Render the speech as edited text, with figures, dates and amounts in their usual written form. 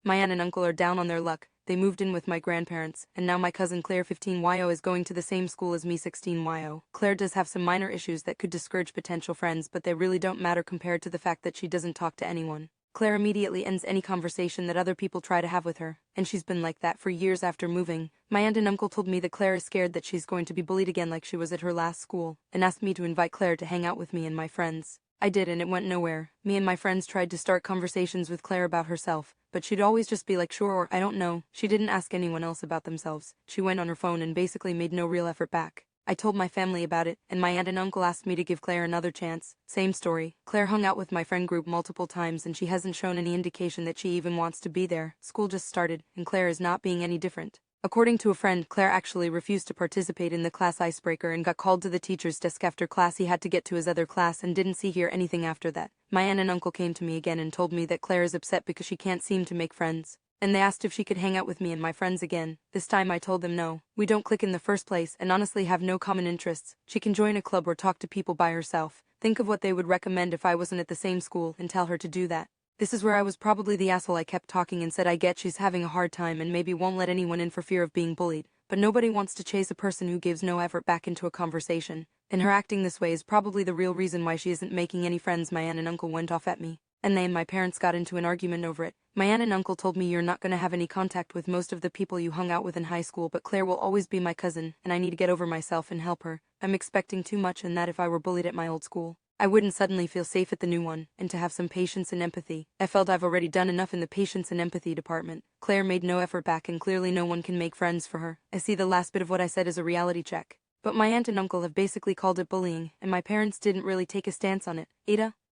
My aunt and uncle are down on their luck. They moved in with my grandparents, and now my cousin Claire 15yo is going to the same school as me 16yo. Claire does have some minor issues that could discourage potential friends, but they really don't matter compared to the fact that she doesn't talk to anyone. Claire immediately ends any conversation that other people try to have with her, and she's been like that for years after moving. My aunt and uncle told me that Claire is scared that she's going to be bullied again like she was at her last school, and asked me to invite Claire to hang out with me and my friends. I did, and it went nowhere. Me and my friends tried to start conversations with Claire about herself, but she'd always just be like sure or I don't know. She didn't ask anyone else about themselves. She went on her phone and basically made no real effort back. I told my family about it, and my aunt and uncle asked me to give Claire another chance. Same story. Claire hung out with my friend group multiple times and she hasn't shown any indication that she even wants to be there. School just started, and Claire is not being any different. According to a friend, Claire actually refused to participate in the class icebreaker and got called to the teacher's desk after class. He had to get to his other class and didn't hear anything after that. My aunt and uncle came to me again and told me that Claire is upset because she can't seem to make friends. And they asked if she could hang out with me and my friends again. This time I told them no. We don't click in the first place and honestly have no common interests. She can join a club or talk to people by herself. Think of what they would recommend if I wasn't at the same school and tell her to do that. This is where I was probably the asshole. I kept talking and said I get she's having a hard time and maybe won't let anyone in for fear of being bullied, but nobody wants to chase a person who gives no effort back into a conversation, and her acting this way is probably the real reason why she isn't making any friends. My aunt and uncle went off at me, and they and my parents got into an argument over it. My aunt and uncle told me you're not going to have any contact with most of the people you hung out with in high school, but Claire will always be my cousin, and I need to get over myself and help her. I'm expecting too much, and that if I were bullied at my old school, I wouldn't suddenly feel safe at the new one, and to have some patience and empathy. I felt I've already done enough in the patience and empathy department. Claire made no effort back and clearly no one can make friends for her. I see the last bit of what I said as a reality check. But my aunt and uncle have basically called it bullying, and my parents didn't really take a stance on it. AITA